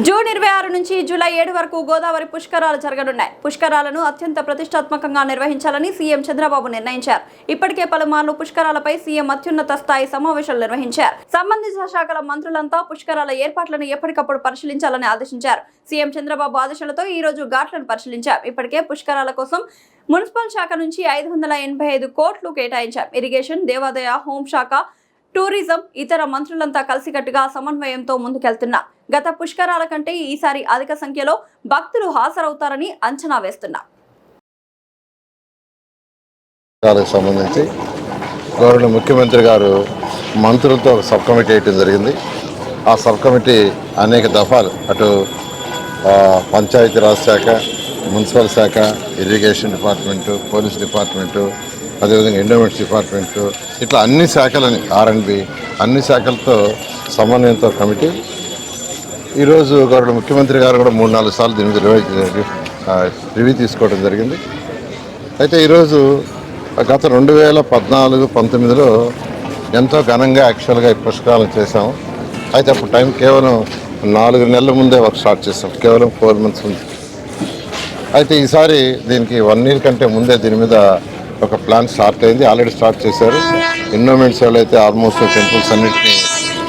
June 26 నుంచి July 7 వరకు గోదావరి పుష్కరాలు జరగనున్నాయి. పుష్కరాలను అత్యంత ప్రతిష్టాత్మకంగా నిర్వహించాలని సీఎం చంద్రబాబు నిర్ణయించారు. ఇప్పటికే పలుమార్లు పుష్కరాలపై సీఎం అత్యున్నత స్థాయి సమావేశాలు నిర్వహించారు. సంబంధిత శాఖల మంత్రులంతా పుష్కరాల ఏర్పాట్లను ఎప్పటికప్పుడు పరిశీలించాలని ఆదేశించారు. సీఎం చంద్రబాబు ఆదేశాలతో ఈ రోజు ఘాట్లను పరిశీలించారు. ఇప్పటికే పుష్కరాల కోసం మున్సిపల్ శాఖ నుంచి 585 కోట్లు కేటాయించారు. ఇరిగేషన్, దేవాదాయ, హోంశాఖ, టూరిజం, ఇతర మంత్రులంతా కలిసికట్టుగా సమన్వయంతో ముందుకెళ్తున్నారు. గత పుష్కరాల కంటే ఈసారి అధిక సంఖ్యలో భక్తులు హాజరవుతారని అంచనా వేస్తున్నారు. సంబంధించి గౌరవ ముఖ్యమంత్రి గారు మంత్రులతో ఒక సబ్ కమిటీ వేయడం జరిగింది. ఆ సబ్ కమిటీ అనేక దఫాలు అటు పంచాయతీరాజ్ శాఖ, మున్సిపల్ శాఖ, ఇరిగేషన్ డిపార్ట్మెంటు, పోలీస్ డిపార్ట్మెంటు, అదేవిధంగా ఎండోమెంట్స్ డిపార్ట్మెంటు, ఇట్లా అన్ని శాఖలని R&B అన్ని శాఖలతో సమన్వయంతో కమిటీ ఈరోజు గౌరవ ముఖ్యమంత్రి గారు కూడా 3-4 సార్లు దీని మీద రివ్యూ తీసుకోవడం జరిగింది. అయితే ఈరోజు గత 2014-19లో ఎంతో ఘనంగా యాక్చువల్గా ఈ పుష్కరాలను చేసాము. అయితే అప్పుడు టైం కేవలం 4 నెలల ముందే వర్క్ స్టార్ట్ చేసాం, కేవలం 4 మంత్స్ ఉంది. అయితే ఈసారి దీనికి 1 year కంటే ముందే దీని మీద ఒక ప్లాన్ స్టార్ట్ అయింది. ఆల్రెడీ స్టార్ట్ చేశారు. ఎన్విరాన్మెంట్స్ వాళ్ళు అయితే ఆల్మోస్ట్ టెంపుల్స్ అన్నింటినీ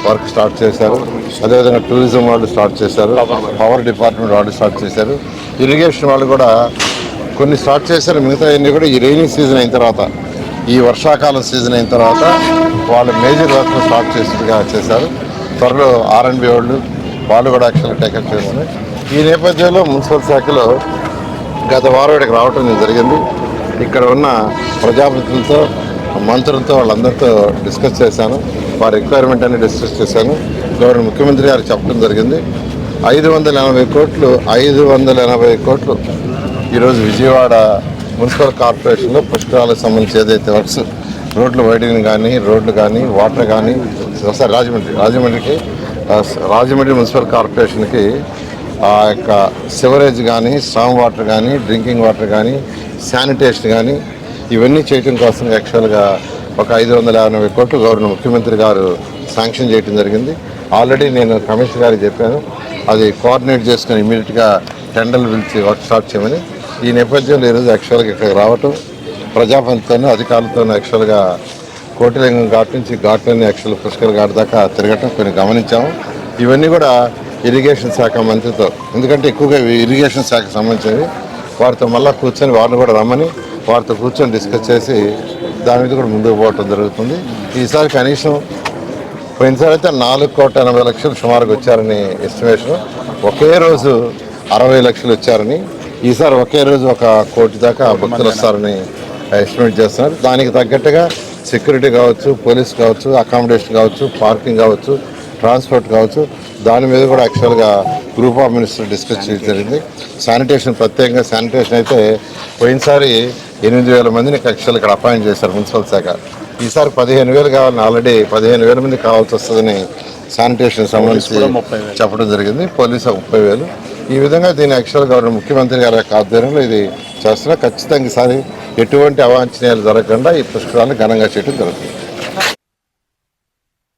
వర్క్ స్టార్ట్ చేశారు. అదేవిధంగా టూరిజం వాళ్ళు స్టార్ట్ చేశారు, పవర్ డిపార్ట్మెంట్ వాళ్ళు స్టార్ట్ చేశారు, ఇరిగేషన్ వాళ్ళు కూడా కొన్ని స్టార్ట్ చేశారు. మిగతా అన్నీ కూడా ఈ రైనింగ్ సీజన్ అయిన తర్వాత, ఈ వర్షాకాలం సీజన్ అయిన తర్వాత వాళ్ళు మేజర్ వర్క్ స్టార్ట్ చేశారు. త్వరలో R&B వాళ్ళు కూడా యాక్చువల్గా టేకప్ చేస్తున్నారు. ఈ నేపథ్యంలో మున్సిపల్ శాఖలో గత వారం ఇక్కడికి రావడం జరిగింది. ఇక్కడ ఉన్న ప్రజాప్రతినిధులతో, మంత్రులతో వాళ్ళందరితో డిస్కస్ చేశాను. వారి రిక్వైర్మెంట్ అన్ని డిస్కస్ చేశాను. గౌరవ ముఖ్యమంత్రి గారు చెప్పడం జరిగింది. 580 కోట్లు ఈరోజు విజయవాడ మున్సిపల్ కార్పొరేషన్లో పుష్కరాలకు సంబంధించి ఏదైతే వర్క్స్, రోడ్లు వైడింగ్ కానీ, రోడ్లు కానీ, వాటర్ కానీ, ఒకసారి రాజమండ్రి మున్సిపల్ కార్పొరేషన్కి ఆ యొక్క సివరేజ్ కానీ, స్ట్రాంగ్ వాటర్ కానీ, డ్రింకింగ్ వాటర్ కానీ, శానిటేషన్ కానీ ఇవన్నీ చేయడం కోసం యాక్చువల్గా ఒక 580 కోట్లు గౌరవ ముఖ్యమంత్రి గారు శాంక్షన్ చేయడం జరిగింది. ఆల్రెడీ నేను కమిషనర్ గారికి చెప్పాను, అది కోఆర్డినేట్ చేసుకుని ఇమీడియట్గా టెండర్లు పిలిచి వర్క్ స్టార్ట్ చేయమని. ఈ నేపథ్యంలో ఈరోజు యాక్చువల్గా ఇక్కడికి రావటం, ప్రజాపతితోనూ అధికారులతోనూ యాక్చువల్గా కోటిలింగం ఘాట్ నుంచి ఘాట్లన్నీ యాక్చువల్ పుష్కర్ ఘాట్ దాకా తిరగటం కొన్ని గమనించాము. ఇవన్నీ కూడా ఇరిగేషన్ శాఖ మంత్రితో, ఎందుకంటే ఎక్కువగా ఇరిగేషన్ శాఖకు సంబంధించినవి, వారితో మళ్ళీ కూర్చొని వారిని కూడా రమ్మని వారితో కూర్చొని డిస్కస్ చేసి దాని మీద కూడా ముందుకు పోవటం జరుగుతుంది. ఈసారి కనీసం పోయినసారి అయితే 4,80 లక్షలు సుమారుగా వచ్చారని ఎస్టిమేషన్. ఒకే రోజు 60 లక్షలు వచ్చారని, ఈసారి ఒకే రోజు 1 కోటి దాకా భక్తులు వస్తారని ఎస్టిమేట్ చేస్తున్నారు. దానికి తగ్గట్టుగా సెక్యూరిటీ కావచ్చు, పోలీస్ కావచ్చు, అకామిడేషన్ కావచ్చు, పార్కింగ్ కావచ్చు, ట్రాన్స్పోర్ట్ కావచ్చు, దాని మీద కూడా యాక్చువల్గా గ్రూప్ ఆఫ్ మినిస్టర్ డిస్కస్ చేయడం జరిగింది. శానిటేషన్, ప్రత్యేకంగా శానిటేషన్ అయితే పోయినసారి 8,000 మందిని యాక్చువల్ ఇక్కడ అపాయింట్ చేశారు మున్సిపల్ శాఖ. ఈసారి 15,000 కావాలని, ఆల్రెడీ 15,000 మంది కావాల్సి వస్తుందని శానిటేషన్ సంబంధించి చెప్పడం జరిగింది. పోలీసు 30,000. ఈ విధంగా దీన్ని యాక్చువల్గా ముఖ్యమంత్రి గారి యొక్క ఆధ్వర్యంలో ఇది చేస్తున్నా. ఖచ్చితంగా ఈసారి ఎటువంటి అవాంఛనీయాలు జరగకుండా ఈ పుష్కరాలను ఘనంగా చేయడం జరుగుతుంది.